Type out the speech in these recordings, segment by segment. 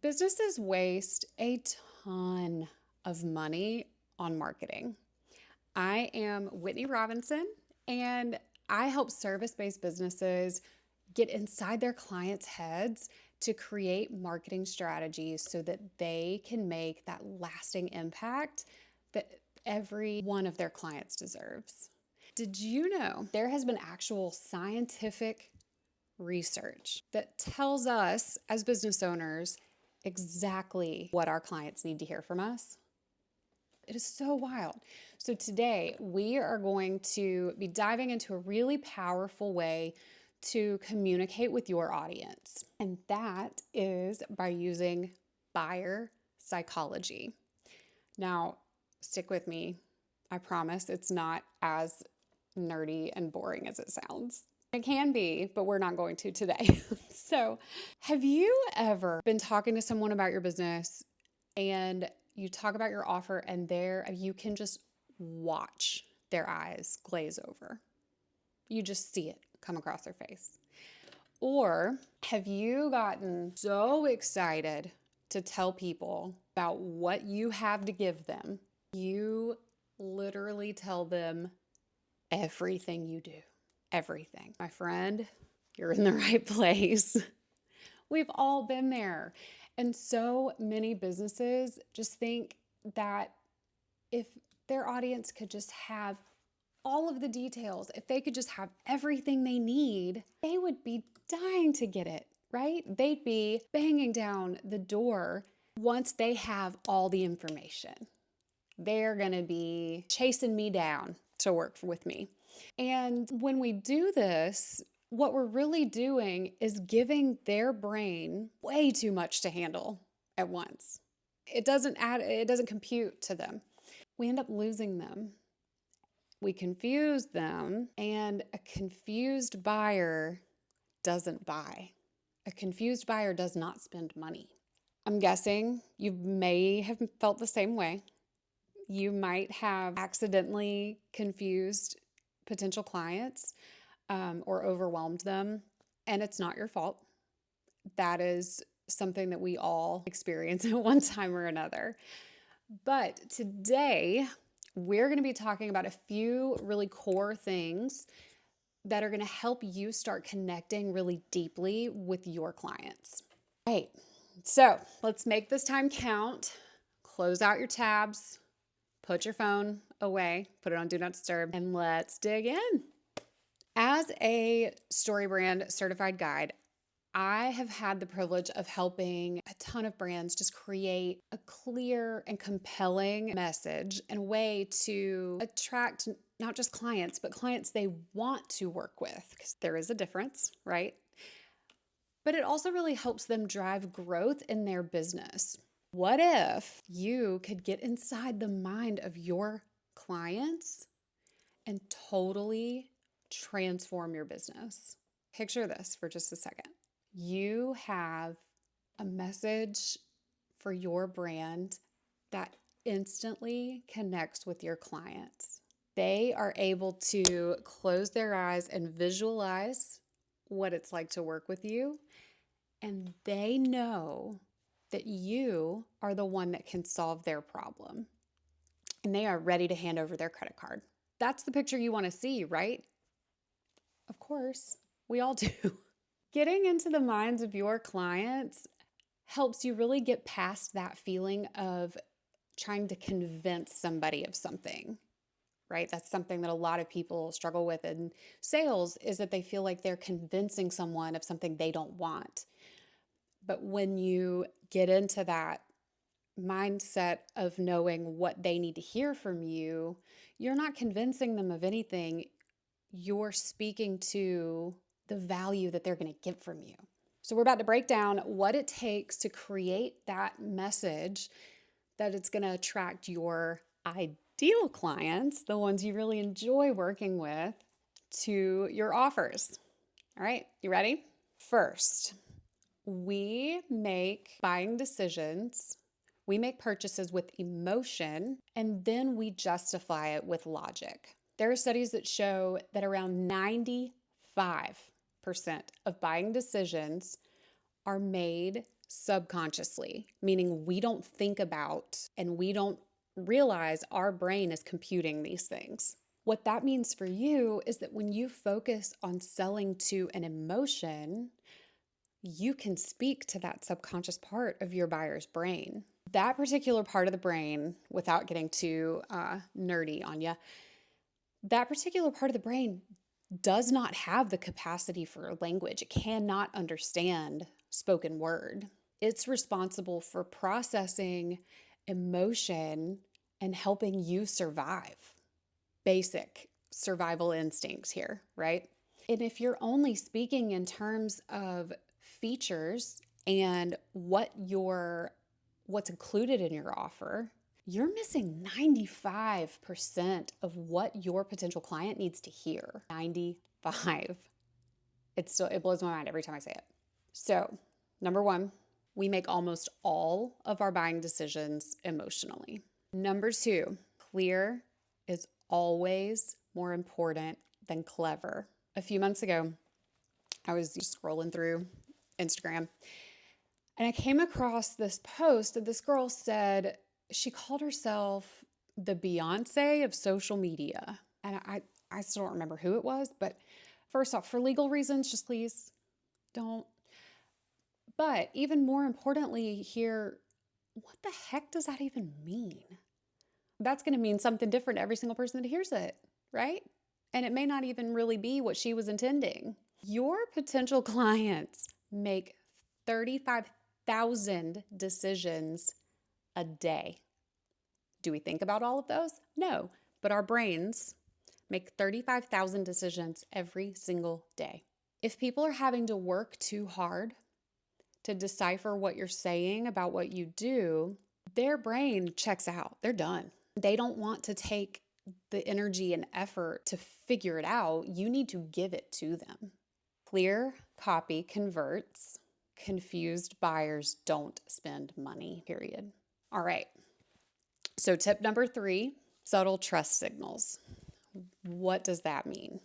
Businesses waste a ton of money on marketing. I am Whitney Robinson, and I help service-based businesses get inside their clients' heads to create marketing strategies so that they can make that lasting impact that every one of their clients deserves. Did you know there has been actual scientific research that tells us as business owners exactly what our clients need to hear from us? It is so wild. So today we are going to be diving into a really powerful way to communicate with your audience. And that is by using buyer psychology. Now, stick with me. I promise it's not as nerdy and boring as it sounds. It can be, but we're not going to today. So, have you ever been talking to someone about your business and you talk about your offer and there you can just watch their eyes glaze over? You just see it come across their face. Or have you gotten so excited to tell people about what you have to give them, you literally tell them everything you do? Everything. My friend, you're in the right place. We've all been there. And so many businesses just think that if their audience could just have all of the details, if they could just have everything they need, they would be dying to get it, right? They'd be banging down the door once they have all the information. They're going to be chasing me down to work with me. And when we do this, what we're really doing is giving their brain way too much to handle at once. It doesn't compute to them. We end up losing them. We confuse them, and a confused buyer doesn't buy. A confused buyer does not spend money. I'm guessing you may have felt the same way. You might have accidentally confused potential clients or overwhelmed them, and it's not your fault. That is something that we all experience at one time or another. But today, we're going to be talking about a few really core things that are going to help you start connecting really deeply with your clients. Right. So let's make this time count. Close out your tabs, put your phone away, put it on Do Not Disturb, and let's dig in. As a StoryBrand Certified Guide, I have had the privilege of helping a ton of brands just create a clear and compelling message and a way to attract not just clients, but clients they want to work with, because there is a difference, right? But it also really helps them drive growth in their business. What if you could get inside the mind of your clients and totally transform your business? Picture this for just a second. You have a message for your brand that instantly connects with your clients. They are able to close their eyes and visualize what it's like to work with you, and they know that you are the one that can solve their problem, and they are ready to hand over their credit card. That's the picture you want to see, right? Of course, we all do. Getting into the minds of your clients helps you really get past that feeling of trying to convince somebody of something, right? That's something that a lot of people struggle with in sales, is that they feel like they're convincing someone of something they don't want. But when you get into that mindset of knowing what they need to hear from you, you're not convincing them of anything. You're speaking to the value that they're going to get from you. So we're about to break down what it takes to create that message that it's going to attract your ideal clients, the ones you really enjoy working with, to your offers. All right, you ready? First, we make buying decisions. We make purchases with emotion, and then we justify it with logic. There are studies that show that around 95% of buying decisions are made subconsciously, meaning we don't think about and we don't realize our brain is computing these things. What that means for you is that when you focus on selling to an emotion, you can speak to that subconscious part of your buyer's brain. That particular part of the brain, without getting too nerdy on you, that particular part of the brain does not have the capacity for language. It cannot understand spoken word. It's responsible for processing emotion and helping you survive. Basic survival instincts here, right? And if you're only speaking in terms of features and what's included in your offer, you're missing 95% of what your potential client needs to hear. 95. It blows my mind every time I say it. So, number one, we make almost all of our buying decisions emotionally. Number two, clear is always more important than clever. A few months ago, I was scrolling through Instagram and I came across this post that this girl said she called herself the Beyonce of social media. And I still don't remember who it was, but first off, for legal reasons, just please don't. But even more importantly here, what the heck does that even mean? That's going to mean something different to every single person that hears it, right? And it may not even really be what she was intending. Your potential clients make 35,000 decisions a day. Do we think about all of those? No, but our brains make 35,000 decisions every single day. If people are having to work too hard to decipher what you're saying about what you do, their brain checks out. They're done. They don't want to take the energy and effort to figure it out. You need to give it to them. Clear copy converts. Confused buyers don't spend money, period. All right. So tip number 3, subtle trust signals. What does that mean?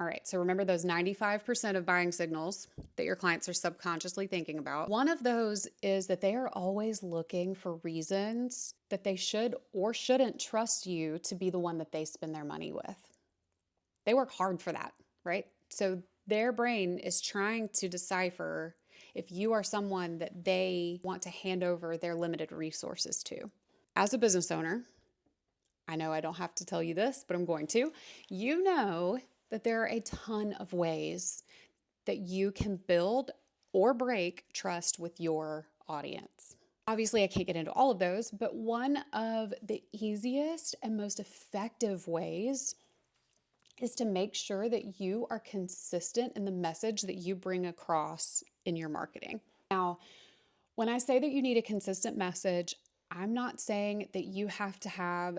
All right, so remember those 95% of buying signals that your clients are subconsciously thinking about. One of those is that they are always looking for reasons that they should or shouldn't trust you to be the one that they spend their money with. They work hard for that, right? So their brain is trying to decipher if you are someone that they want to hand over their limited resources to. As a business owner, I know I don't have to tell you this, but I'm going to. You know that there are a ton of ways that you can build or break trust with your audience. Obviously, I can't get into all of those, but one of the easiest and most effective ways is to make sure that you are consistent in the message that you bring across in your marketing. Now, when I say that you need a consistent message, I'm not saying that you have to have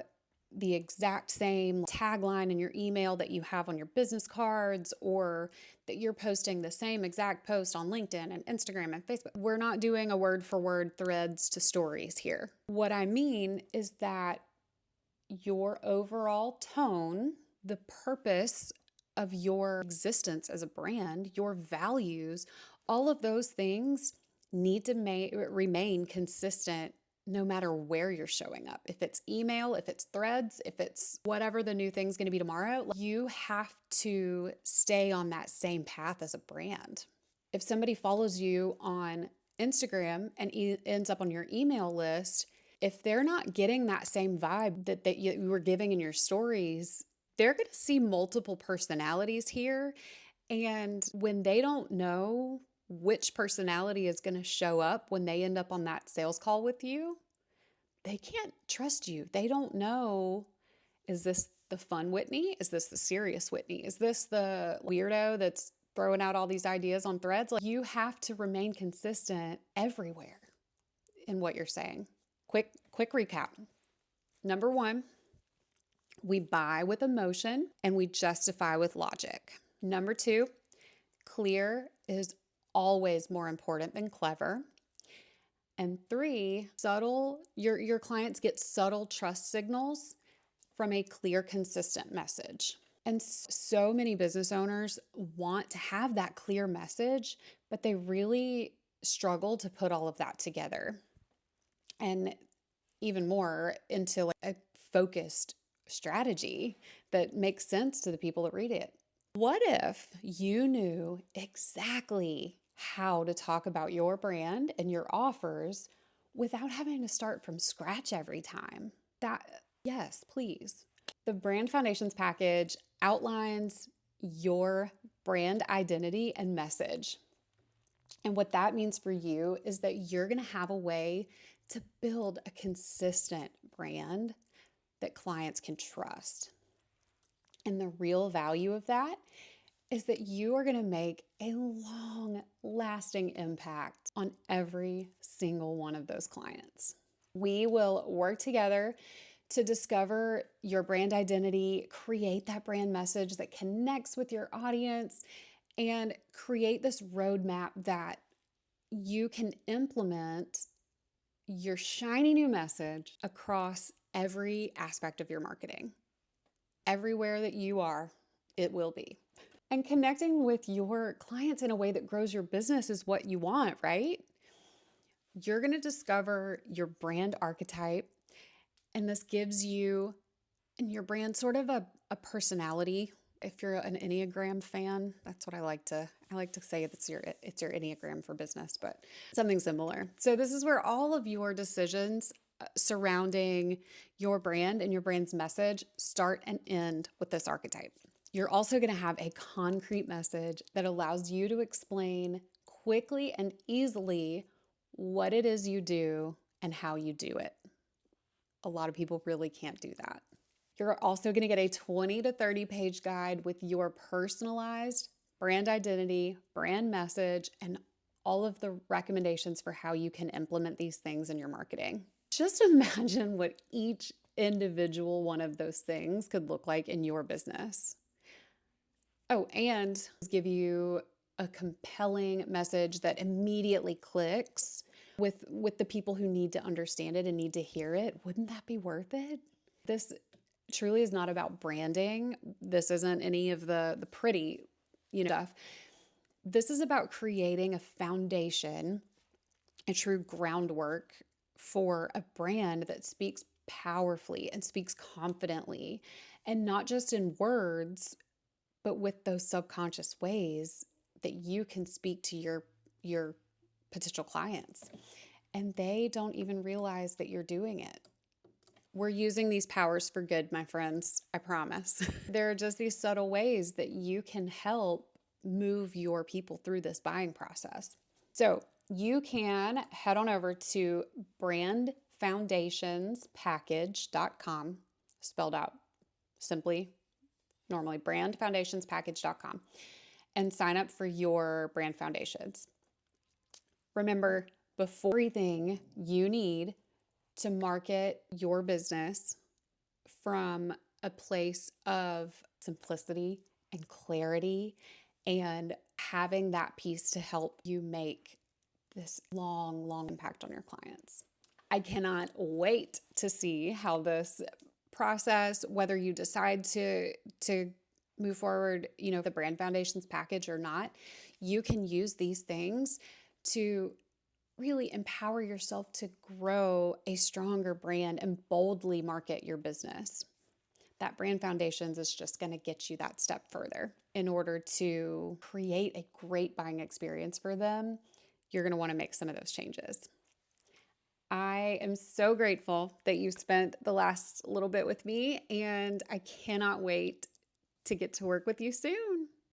the exact same tagline in your email that you have on your business cards, or that you're posting the same exact post on LinkedIn and Instagram and Facebook. We're not doing a word for word threads to stories here. What I mean is that your overall tone, the purpose of your existence as a brand, your values, all of those things need to remain consistent no matter where you're showing up. If it's email, if it's threads, if it's whatever the new thing's going to be tomorrow, you have to stay on that same path as a brand. If somebody follows you on Instagram and ends up on your email list, if they're not getting that same vibe that you were giving in your stories, they're going to see multiple personalities here. And when they don't know which personality is going to show up when they end up on that sales call with you, they can't trust you. They don't know, is this the fun Whitney? Is this the serious Whitney? Is this the weirdo that's throwing out all these ideas on threads? Like, you have to remain consistent everywhere in what you're saying. Quick recap. Number 1, we buy with emotion and we justify with logic. Number 2, clear is always more important than clever. And 3, your clients get subtle trust signals from a clear, consistent message. And so many business owners want to have that clear message, but they really struggle to put all of that together and even more into like a focused strategy that makes sense to the people that read it. What if you knew exactly how to talk about your brand and your offers without having to start from scratch every time? Yes, please. The Brand Foundations package outlines your brand identity and message. And what that means for you is that you're going to have a way to build a consistent brand that clients can trust. And the real value of that is that you are going to make a long lasting impact on every single one of those clients. We will work together to discover your brand identity, create that brand message that connects with your audience, and create this roadmap that you can implement your shiny new message across every aspect of your marketing. Everywhere that you are, it will be. And connecting with your clients in a way that grows your business is what you want, right? You're going to discover your brand archetype, and this gives you and your brand sort of a personality. If you're an Enneagram fan, that's what I like to say. It's your Enneagram for business, but something similar. So this is where all of your decisions surrounding your brand and your brand's message start and end with this archetype. You're also going to have a concrete message that allows you to explain quickly and easily what it is you do and how you do it. A lot of people really can't do that. You're also going to get a 20 to 30 page guide with your personalized brand identity, brand message, and all of the recommendations for how you can implement these things in your marketing. Just imagine what each individual one of those things could look like in your business. Oh, and give you a compelling message that immediately clicks with the people who need to understand it and need to hear it. Wouldn't that be worth it? This truly is not about branding. This isn't any of the pretty, stuff. This is about creating a foundation, a true groundwork for a brand that speaks powerfully and speaks confidently, and not just in words, but with those subconscious ways that you can speak to your potential clients. And they don't even realize that you're doing it. We're using these powers for good, my friends, I promise. There are just these subtle ways that you can help move your people through this buying process. So you can head on over to brandfoundationspackage.com, spelled out simply, normally brandfoundationspackage.com, and sign up for your brand foundations. Remember, before everything you need to market your business from a place of simplicity and clarity and having that piece to help you make this long, long impact on your clients. I cannot wait to see how this process, whether you decide to move forward, the Brand Foundations package or not, you can use these things to really empower yourself to grow a stronger brand and boldly market your business. That Brand Foundations is just going to get you that step further. In order to create a great buying experience for them, you're going to want to make some of those changes. I am so grateful that you spent the last little bit with me, and I cannot wait to get to work with you soon.